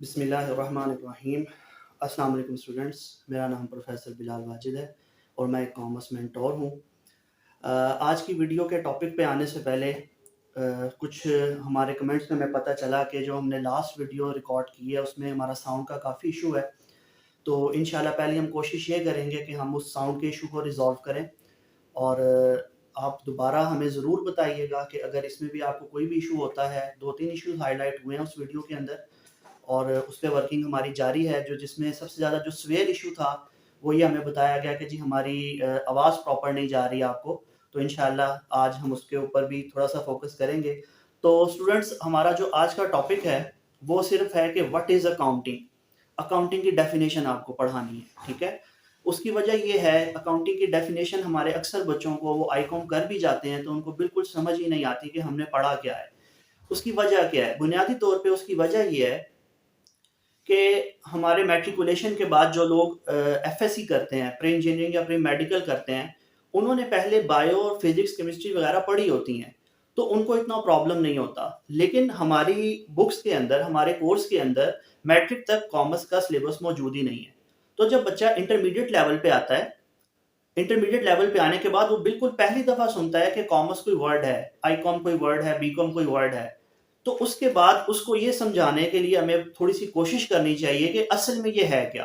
बिस्मिल्लाहिर्रहमानिर्रहीम। अस्सलाम वालेकुम स्टूडेंट्स, मेरा नाम प्रोफेसर बिलाल वाजिद है और मैं एक कॉमर्स मेंटोर हूँ। आज की वीडियो के टॉपिक पे आने से पहले कुछ हमारे कमेंट्स में पता चला कि जो हमने लास्ट वीडियो रिकॉर्ड की है उसमें हमारा साउंड का काफ़ी इशू है। तो इंशाल्लाह पहले हम कोशिश ये करेंगे कि हम उस साउंड के इशू को रिज़ॉल्व करें और आप दोबारा हमें ज़रूर बताइएगा कि अगर इसमें भी आपको कोई भी इशू होता है। 2-3 इश्यूज़ हाईलाइट हुए हैं उस वीडियो के अंदर और उस पे वर्किंग हमारी जारी है। जो जिसमें सबसे ज़्यादा जो स्वेयर इशू था वो ये हमें बताया गया कि जी हमारी आवाज़ प्रॉपर नहीं जा रही है आपको। तो इंशाल्लाह आज हम उसके ऊपर भी थोड़ा-सा फ़ोकस करेंगे। तो स्टूडेंट्स, हमारा जो आज का टॉपिक है वो सिर्फ़ है कि व्हाट इज़ अकाउंटिंग? अकाउंटिंग की डेफ़िनेशन आपको पढ़ानी है, ठीक है? उसकी वजह ये है, अकाउंटिंग की डेफ़िनेशन हमारे अक्सर बच्चों को वो आईकॉम कर भी जाते हैं तो उनको बिल्कुल समझ ही नहीं आती कि हमने पढ़ा क्या है। उसकी वजह क्या है? बुनियादी तौर पे उसकी वजह ये है कि हमारे मैट्रिकुलेशन के बाद जो लोग एफएससी करते हैं, प्री इंजीनियरिंग या प्री मेडिकल करते हैं, उन्होंने पहले बायो और फिजिक्स, केमिस्ट्री वगैरह पढ़ी होती हैं, तो उनको इतना प्रॉब्लम नहीं होता। लेकिन हमारी बुक्स के अंदर, हमारे कोर्स के अंदर मैट्रिक तक कॉमर्स का सिलेबस मौजूद ही नहीं है। तो जब बच्चा इंटरमीडिएट लेवल पे आता है, इंटरमीडिएट लेवल पे आने के बाद वो बिल्कुल पहली दफ़ा सुनता है कि कॉमर्स कोई वर्ड है, आईकॉम कोई वर्ड है, बीकॉम कोई वर्ड है। तो उसके बाद उसको ये समझाने के लिए हमें थोड़ी-सी कोशिश करनी चाहिए कि असल में ये है क्या?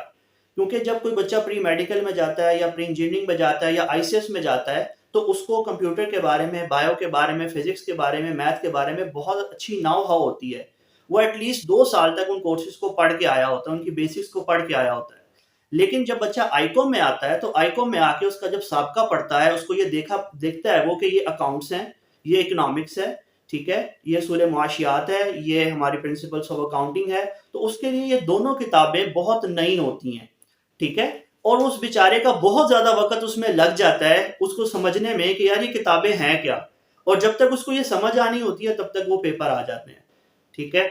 क्योंकि जब कोई बच्चा प्री मेडिकल में जाता है या प्री इंजीनियरिंग में जाता है या आईसीएस में जाता है, तो उसको कंप्यूटर के बारे में, बायो के बारे में, फिज़िक्स के बारे में, मैथ के बारे में बहुत अच्छी नाउ-हाउ होती है। वो एटलीस्ट 2 साल तक उन कोर्सेज़ को पढ़ के आया होता है, उनकी बेसिक्स को पढ़ के आया होता है। लेकिन जब बच्चा आईकॉम में आता है, तो आईकॉम में आके उसका जब साबका पढ़ता है, उसको ये देखता है वो कि ये अकाउंट्स हैं, ये इकोनॉमिक्स है, ठीक है? ये उसूल मुआशियात है, ये हमारी प्रिंसिपल्स ऑफ अकाउंटिंग है। तो उसके लिए ये दोनों किताबें बहुत नई होती हैं, ठीक है? और उस बेचारे का बहुत ज़्यादा वक़्त उसमें लग जाता है, उसको समझने में कि यार ये किताबें हैं क्या? और जब तक उसको ये समझ आनी होती है, तब तक वो पेपर आ जाते हैं, ठीक है?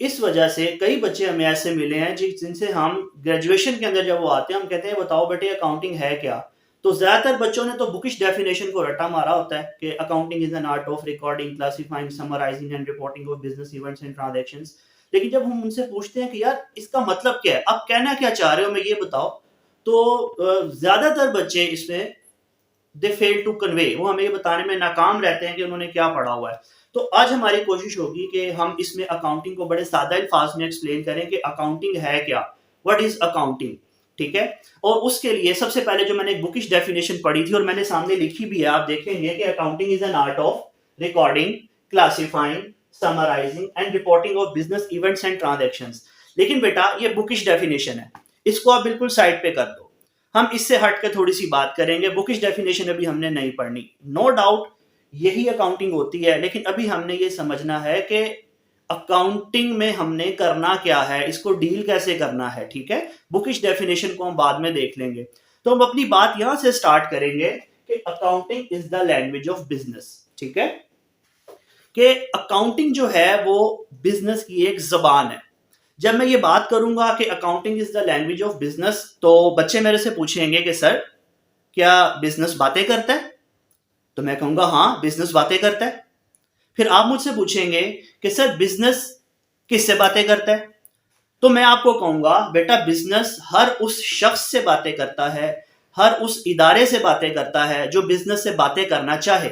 इस वजह से कई बच्चे हमें ऐसे मिले हैं जिनसे हम ग्रेजुएशन के अंदर जब वो आते हैं, हम कहते हैं बताओ बेटे अकाउंटिंग है क्या? तो ज़्यादातर बच्चों ने तो बुकिश डेफिनेशन को रट्टा मारा होता है कि accounting is an art of recording, classifying, summarising and reporting of business events and transactions. लेकिन जब हम उनसे पूछते हैं कि यार इसका मतलब क्या है, आप कहना क्या चाह रहे हो, हमें ये बताओ, तो ज़्यादातर बच्चे इसमें दे फेल टू कन्वे, वो हमें ये बताने में नाकाम रहते हैं कि उन्होंने क्या पढ़ा हुआ है। तो आज हमारी कोशिश होगी कि हम इसमें अकाउंटिंग को बड़े सादा अल्फाज में एक्सप्लेन करें कि अकाउंटिंग है क्या, व्हाट इज अकाउंटिंग, ठीक है? और उसके लिए सबसे पहले जो मैंने एक बुकिश डेफिनेशन पढ़ी थी और मैंने सामने लिखी भी है, आप देखेंगे कि accounting is an art of recording, classifying, summarising and reporting of business events and transactions. लेकिन बेटा ये बुकिश डेफिनेशन है, इसको आप बिल्कुल साइड पे कर दो। हम इससे हट के थोड़ी सी बात करेंगे। बुकिश डेफिनेशन अभी हमने नहीं पढ़नी, नो डाउट यही अकाउंटिंग होती है, लेकिन अभी हमने ये समझना है कि अकाउंटिंग में हमने करना क्या है, इसको डील कैसे करना है, ठीक है? बुकिश डेफिनेशन को हम बाद में देख लेंगे। तो हम अपनी बात यहां से स्टार्ट करेंगे कि accounting is the language of business, ठीक है? कि अकाउंटिंग जो है वो बिजनेस की एक जबान है। जब मैं ये बात करूंगा कि accounting is the language of business, तो बच्चे मेरे से पूछेंगे कि सर क्या बिजनेस बातें करता है? तो मैं कहूंगा हाँ, बिजनेस बातें करता है। फिर आप मुझसे पूछेंगे कि सर बिजनेस किससे बातें करता है? तो मैं आपको कहूंगा बेटा बिजनेस हर उस शख्स से बातें करता है, हर उस इदारे से बातें करता है जो बिजनेस से बातें करना चाहे,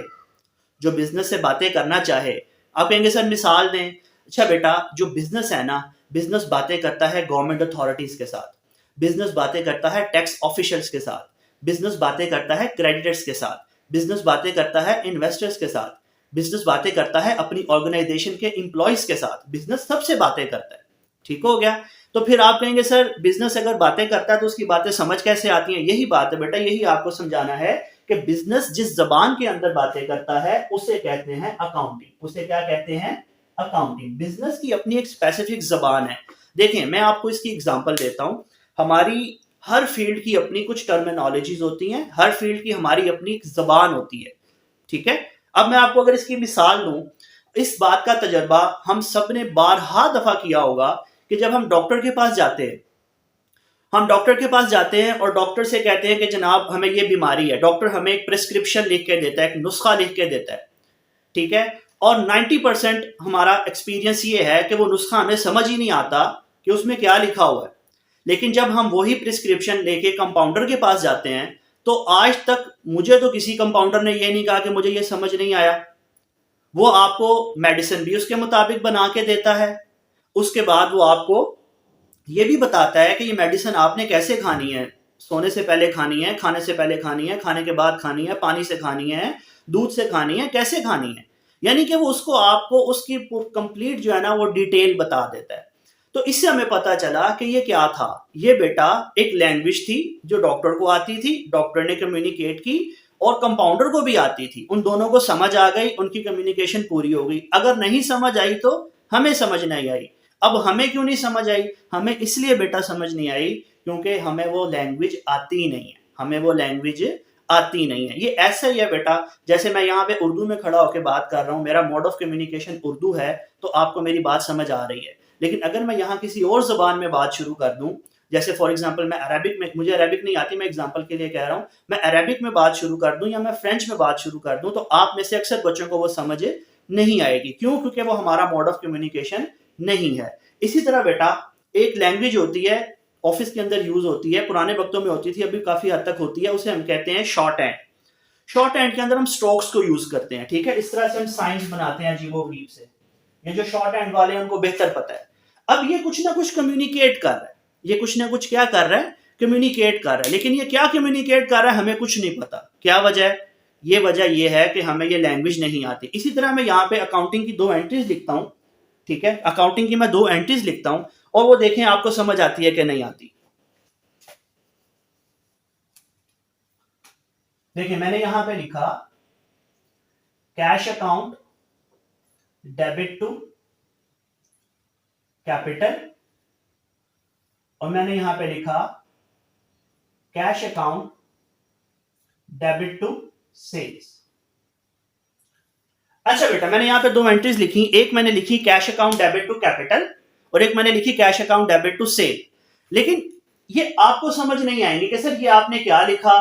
जो बिजनेस से बातें करना चाहे। आप कहेंगे सर मिसाल दें। अच्छा बेटा, जो बिजनेस है ना, बिजनेस बातें करता है गवर्नमेंट अथॉरिटीज के साथ, बिजनेस बातें करता है टैक्स ऑफिशियल्स के साथ, बिजनेस बातें करता है क्रेडिटर्स के साथ, बिजनेस बातें करता है इन्वेस्टर्स के साथ, बिजनेस बातें करता है अपनी ऑर्गेनाइजेशन के एम्प्लॉयज के साथ। बिजनेस सबसे बातें करता है, ठीक हो गया? तो फिर आप कहेंगे सर बिजनेस अगर बातें करता है तो उसकी बातें समझ कैसे आती हैं? यही बात है बेटा, यही आपको समझाना है कि बिजनेस जिस जबान के अंदर बातें करता है उसे कहते हैं अकाउंटिंग। उसे क्या कहते हैं? अकाउंटिंग। बिजनेस की अपनी एक स्पेसिफिक जबान है। देखें, मैं आपको इसकी एग्जांपल देता हूं। हमारी हर फील्ड की अपनी कुछ टर्मिनोलॉजीज होती हैं, हर फील्ड की हमारी अपनी एक जबान होती है, ठीक है? अब मैं आपको अगर इसकी मिसाल दूं, इस बात का तजर्बा हम सब ने बारहा दफा किया होगा कि जब हम डॉक्टर के पास जाते हैं, हम डॉक्टर के पास जाते हैं और डॉक्टर से कहते हैं कि जनाब हमें ये बीमारी है। डॉक्टर हमें एक प्रिस्क्रिप्शन लिख के देता है, एक नुस्खा लिख के देता है, ठीक है? और 90% हमारा एक्सपीरियंस ये है कि वो नुस्खा हमें समझ ही नहीं आता कि उसमें क्या लिखा हुआ है। लेकिन जब हम वही प्रिस्क्रिप्शन लेके कंपाउंडर के पास जाते हैं तो आज तक मुझे तो किसी कंपाउंडर ने ये नहीं कहा कि मुझे ये समझ नहीं आया। वो आपको मेडिसिन भी उसके मुताबिक बना के देता है। उसके बाद वो आपको ये भी बताता है कि ये मेडिसिन आपने कैसे खानी है, सोने से पहले खानी है, खाने से पहले खानी है, खाने के बाद खानी है, पानी से खानी है, दूध से खानी है, कैसे खानी है। यानी कि वो उसको आपको उसकी कंप्लीट जो है ना वो डिटेल बता देता है। तो इससे हमें पता चला कि ये क्या था, ये बेटा एक लैंग्वेज थी जो डॉक्टर को आती थी, डॉक्टर ने कम्युनिकेट की और कंपाउंडर को भी आती थी। उन दोनों को समझ आ गई, उनकी कम्युनिकेशन पूरी हो गई। अगर नहीं समझ आई तो हमें समझ नहीं आई। अब हमें क्यों नहीं समझ आई? हमें इसलिए बेटा समझ नहीं आई क्योंकि हमें वो लैंग्वेज आती ही नहीं है। हमें वो लैंग्वेज आती नहीं है। ये ऐसा ही है बेटा, जैसे मैं यहाँ पे उर्दू में खड़ा होकर बात कर रहा हूँ, मेरा मोड ऑफ कम्युनिकेशन उर्दू है, तो आपको मेरी बात समझ आ रही है। लेकिन अगर मैं यहाँ किसी और ज़बान में बात शुरू कर दूँ, जैसे फॉर एग्जांपल मैं अरबिक में, मुझे अरबिक नहीं आती, मैं एग्जांपल के लिए कह रहा हूँ, मैं अरबिक में बात शुरू कर दूँ या मैं फ्रेंच में बात शुरू कर दूँ, तो आप में से अक्सर बच्चों को वो समझ नहीं आएगी। क्यों? क्योंकि वो हमारा मोड ऑफ कम्युनिकेशन नहीं है। इसी तरह बेटा एक लैंग्वेज होती है, ऑफिस के अंदर यूज होती है, पुराने वक्तों में होती थी, अभी काफी हद तक होती है, उसे हम कहते हैं शॉर्ट हैंड। शॉर्ट हैंड के अंदर हम स्ट्रोक्स को यूज करते हैं, ठीक है। इस तरह से हम साइंस बनाते हैं अजीबोगरीब से। ये जो शॉर्ट हैंड वाले हैं उनको बेहतर पता है। अब ये कुछ ना कुछ कम्युनिकेट कर रहा है, ये कुछ ना कुछ क्या कर रहा है, कम्युनिकेट कर रहा है। लेकिन ये क्या कम्युनिकेट कर रहा है हमें कुछ नहीं पता। क्या वजह है? ये वजह ये है कि हमें ये लैंग्वेज नहीं आती। इसी तरह मैं यहाँ पे अकाउंटिंग की 2 एंट्रीज लिखता हूँ, ठीक है। अकाउंटिंग की मैं 2 एंट्रीज लिखता हूँ और वो देखें आपको समझ आती है कि नहीं आती। देखिए मैंने यहां पे लिखा cash account debit to capital और मैंने यहां पे लिखा cash account debit to sales. अच्छा बेटा मैंने यहां पे 2 एंट्रीज लिखी, एक मैंने लिखी cash account debit to capital और एक मैंने लिखी cash account debit to sale. लेकिन ये आपको समझ नहीं आएंगे कि सर ये आपने क्या लिखा,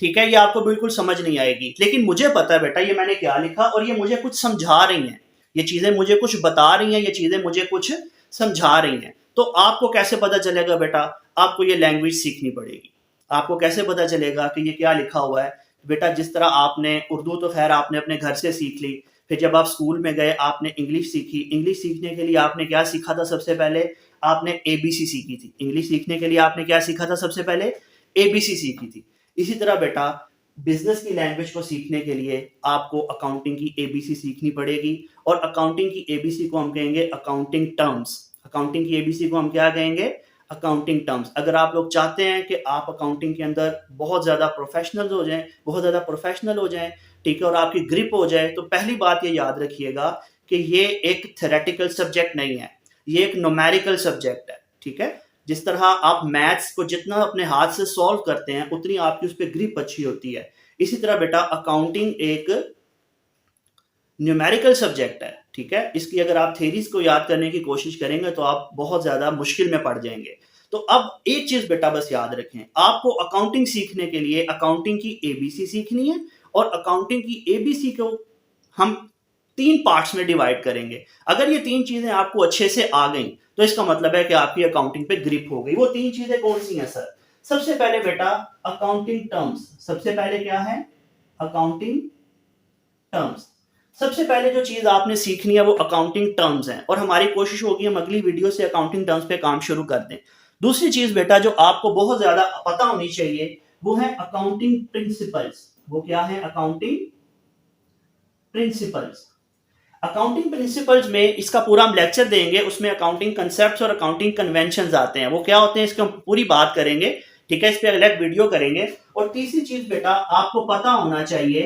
ठीक है, ये आपको बिल्कुल समझ नहीं आएगी। लेकिन मुझे पता है बेटा ये मैंने क्या लिखा और ये मुझे कुछ समझा रही हैं, ये चीजें मुझे कुछ बता रही हैं, ये चीजें मुझे कुछ समझा रही हैं। तो आपको कैसे पता चलेगा बेटा? आपको ये लैंग्वेज सीखनी पड़ेगी। आपको कैसे पता चलेगा कि ये क्या लिखा हुआ है? बेटा जिस तरह आपने उर्दू तो खैर आपने अपने घर से सीख ली, फिर जब आप स्कूल में गए आपने इंग्लिश सीखी। इंग्लिश सीखने के लिए आपने क्या सीखा था? सबसे पहले आपने एबीसी सीखी थी। इंग्लिश सीखने के लिए आपने क्या सीखा था? सबसे पहले एबीसी सीखी थी। इसी तरह बेटा बिजनेस की लैंग्वेज को सीखने के लिए आपको अकाउंटिंग की एबीसी सीखनी पड़ेगी और अकाउंटिंग की एबीसी को हम कहेंगे अकाउंटिंग टर्म्स। अकाउंटिंग की एबीसी को हम क्या कहेंगे? Accounting terms. अगर आप लोग चाहते हैं कि आप अकाउंटिंग के अंदर बहुत ज़्यादा प्रोफेशनल हो जाएं, बहुत ज़्यादा प्रोफेशनल हो जाएं, ठीक है, और आपकी ग्रिप हो जाए, तो पहली बात ये याद रखिएगा कि ये एक थ्योरेटिकल सब्जेक्ट नहीं है, ये एक न्यूमेरिकल सब्जेक्ट है, ठीक है। जिस तरह आप मैथ्स को जितना अपने हाथ से सॉल्व करते हैं उतनी आपकी उस पर ग्रिप अच्छी होती है। इसी तरह बेटा अकाउंटिंग एक न्यूमेरिकल सब्जेक्ट है, ठीक है। इसकी अगर आप थेरीज को याद करने की कोशिश करेंगे तो आप बहुत ज्यादा मुश्किल में पड़ जाएंगे। तो अब एक चीज बेटा बस याद रखें, आपको अकाउंटिंग सीखने के लिए अकाउंटिंग की एबीसी सीखनी है और अकाउंटिंग की एबीसी को हम 3 पार्ट्स में डिवाइड करेंगे। अगर ये 3 चीजें आपको अच्छे से आ गई तो इसका मतलब है कि आपकी अकाउंटिंग पे ग्रिप हो गई। वो 3 चीजें कौन सी हैं सर? सबसे पहले बेटा अकाउंटिंग टर्म्स। सबसे पहले क्या है? Accounting terms. सबसे पहले जो चीज आपने सीखनी है वो अकाउंटिंग टर्म्स है और हमारी कोशिश होगी हम अगली वीडियो से अकाउंटिंग टर्म्स पे काम शुरू कर दें। दूसरी चीज बेटा जो आपको बहुत ज्यादा पता होनी चाहिए वो है अकाउंटिंग प्रिंसिपल्स। वो क्या है? Accounting principles. अकाउंटिंग प्रिंसिपल्स में इसका पूरा हम लेक्चर देंगे, उसमें अकाउंटिंग कंसेप्ट्स और अकाउंटिंग कन्वेंशंस आते हैं। वो क्या होते हैं इसकी हम पूरी बात करेंगे, ठीक है, इस पे अलग वीडियो करेंगे। और तीसरी चीज बेटा आपको पता होना चाहिए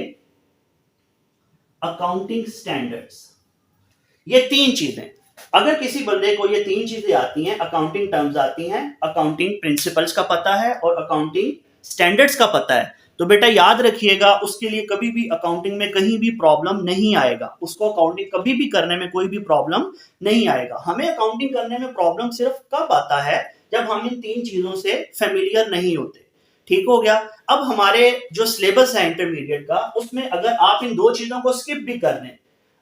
अकाउंटिंग स्टैंडर्ड्स। ये 3 चीजें, अगर किसी बंदे को ये 3 चीजें आती हैं, अकाउंटिंग टर्म्स आती हैं, अकाउंटिंग प्रिंसिपल्स का पता है और अकाउंटिंग स्टैंडर्ड्स का पता है, तो बेटा याद रखिएगा उसके लिए कभी भी अकाउंटिंग में कहीं भी प्रॉब्लम नहीं आएगा। उसको अकाउंटिंग कभी भी करने में कोई भी प्रॉब्लम नहीं आएगा। हमें अकाउंटिंग करने में प्रॉब्लम सिर्फ कब आता है? जब हम इन 3 चीजों से फेमिलियर नहीं होते। ठीक हो गया। अब हमारे जो सिलेबस है इंटरमीडिएट का, उसमें अगर आप इन 2 चीजों को स्किप भी कर लें,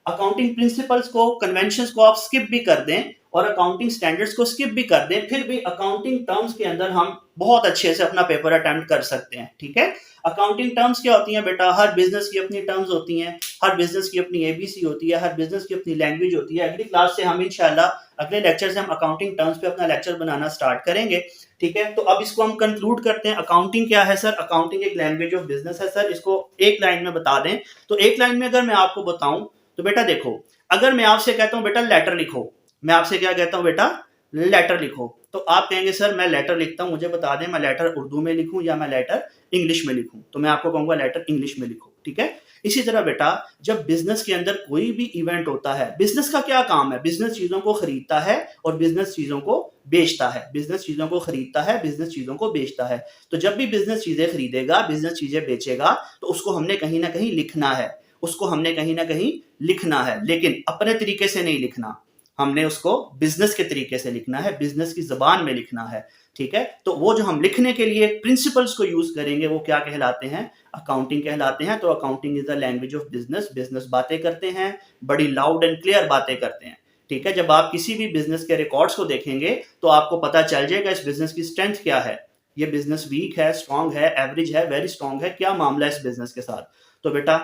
अकाउंटिंग प्रिंसिपल्स को, कन्वेंशंस को आप स्किप भी कर दें और अकाउंटिंग स्टैंडर्ड्स को स्किप भी कर दें, फिर भी अकाउंटिंग टर्म्स के अंदर हम बहुत अच्छे से अपना पेपर अटेम्प्ट कर सकते हैं। ठीक है, अकाउंटिंग टर्म्स क्या होती हैं बेटा? हर बिजनेस की अपनी टर्म्स होती हैं, हर बिजनेस की अपनी एबीसी होती है, हर बिजनेस की अपनी लैंग्वेज होती है। अगली क्लास से हम इंशाल्लाह, अगले लेक्चर से हम अकाउंटिंग टर्म्स पे अपना लेक्चर बनाना स्टार्ट करेंगे। ठीक है, तो अब इसको हम कंक्लूड करते हैं। अकाउंटिंग क्या है सर? अकाउंटिंग एक लैंग्वेज ऑफ बिजनेस है सर। इसको एक लाइन में बता दें तो, एक लाइन में अगर मैं आपको बताऊं तो बेटा देखो, अगर मैं आपसे कहता हूं बेटा लेटर लिखो, मैं आपसे क्या कहता हूं बेटा? लेटर लिखो, तो आप कहेंगे सर मैं लेटर लिखता हूं, मुझे बता दें मैं लेटर उर्दू में लिखूं या मैं लेटर इंग्लिश में लिखूं, तो मैं आपको कहूंगा लेटर इंग्लिश में लिखो। ठीक है, इसी तरह बेटा जब बिजनेस के अंदर कोई भी इवेंट होता है, बिजनेस का क्या काम है? बिजनेस चीजों को खरीदता है और बिजनेस चीजों को बेचता है। बिजनेस चीजों को खरीदता है, बिजनेस चीजों को बेचता है। तो जब भी बिजनेस चीजें खरीदेगा, बिजनेस चीजें बेचेगा, तो उसको हमने कहीं ना कहीं लिखना है, उसको हमने कहीं ना कहीं लिखना है, लेकिन अपने तरीके से नहीं लिखना, हमने उसको बिजनेस के तरीके से लिखना है, बिजनेस की जबान में लिखना है। ठीक है, तो वो जो हम लिखने के लिए प्रिंसिपल्स को यूज करेंगे वो क्या कहलाते हैं? अकाउंटिंग कहलाते हैं। तो accounting is the language of business. Business बातें करते हैं, बड़ी लाउड एंड क्लियर बातें करते हैं। ठीक है, जब आप किसी भी बिजनेस के रिकॉर्ड्स को देखेंगे तो आपको पता चल जाएगा इस बिजनेस की स्ट्रेंथ क्या है, ये बिजनेस वीक है, स्ट्रांग है, एवरेज है, वेरी स्ट्रांग है, क्या मामला है इस बिजनेस के साथ। तो बेटा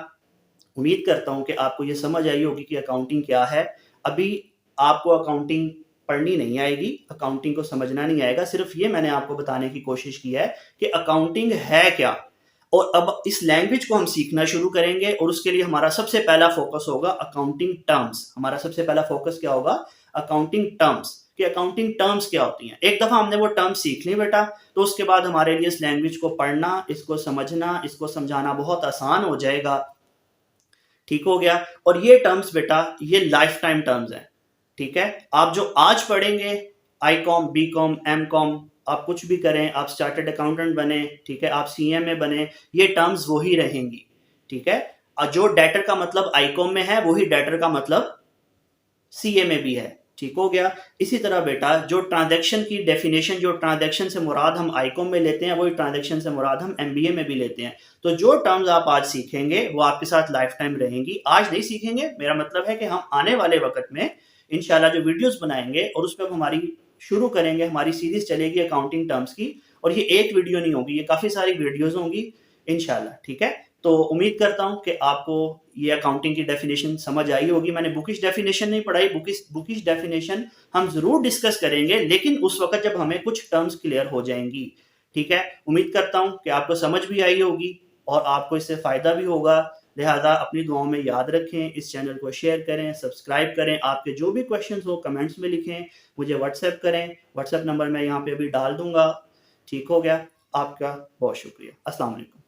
उम्मीद करता हूं कि आपको ये समझ आई होगी कि अकाउंटिंग क्या है। अभी आपको अकाउंटिंग पढ़नी नहीं आएगी, अकाउंटिंग को समझना नहीं आएगा, सिर्फ ये मैंने आपको बताने की कोशिश की है कि अकाउंटिंग है क्या। और अब इस लैंग्वेज को हम सीखना शुरू करेंगे और उसके लिए हमारा सबसे पहला फोकस होगा अकाउंटिंग टर्म्स। हमारा सबसे पहला फोकस क्या होगा? Accounting terms. कि अकाउंटिंग टर्म्स क्या होती हैं। एक दफा हमने वो टर्म्स सीख ली बेटा, तो उसके बाद हमारे लिए इस लैंग्वेज को पढ़ना, इसको समझना, इसको समझाना बहुत आसान हो जाएगा। ठीक हो गया। और ये टर्म्स बेटा ये लाइफ टाइम टर्म्स हैं। ठीक है, आप जो आज पढ़ेंगे, I com, B com, M com, आप कुछ भी करें, आप स्टार्टेड अकाउंटेंट बने, ठीक है, आप सीएमए बने, ये टर्म्स वही रहेंगी। ठीक है, और जो डेटर का मतलब आई कॉम में है वही डेटर का मतलब सीए में भी है। ठीक हो गया। इसी तरह बेटा जो ट्रांजैक्शन की डेफिनेशन, जो ट्रांजैक्शन से मुराद हम आईकॉम में लेते हैं वही ट्रांजैक्शन से मुराद हम एमबीए में भी लेते हैं। तो जो टर्म्स आप आज सीखेंगे वो आपके साथ लाइफ टाइम रहेंगी। आज नहीं सीखेंगे, मेरा मतलब है कि हम आने वाले वक्त में इंशाल्लाह जो वीडियोस बनाएंगे और उस पर हमारी शुरू करेंगे, हमारी सीरीज चलेगी अकाउंटिंग टर्म्स की। और ये एक वीडियो नहीं होगी, ये काफी सारी वीडियोस होंगी इंशाल्लाह। ठीक है, तो उम्मीद करता हूं कि आपको ये अकाउंटिंग की डेफिनेशन समझ आई होगी। मैंने बुकिश डेफिनेशन नहीं पढ़ाई, बुकिश डेफिनेशन हम जरूर डिस्कस करेंगे, लेकिन उस वक्त जब हमें कुछ टर्म्स क्लियर हो जाएंगी। ठीक है, उम्मीद करता हूं कि आपको समझ भी आई होगी और आपको इससे फायदा भी होगा। लिहाजा अपनी दुआओं में याद रखें, इस चैनल को शेयर करें, सब्सक्राइब करें। आपके जो भी क्वेश्चन हो कमेंट्स में लिखें, मुझे व्हाट्सएप करें, व्हाट्सएप नंबर मैं यहाँ पे अभी डाल दूंगा। ठीक हो गया, आपका बहुत शुक्रिया। अस्सलाम वालेकुम।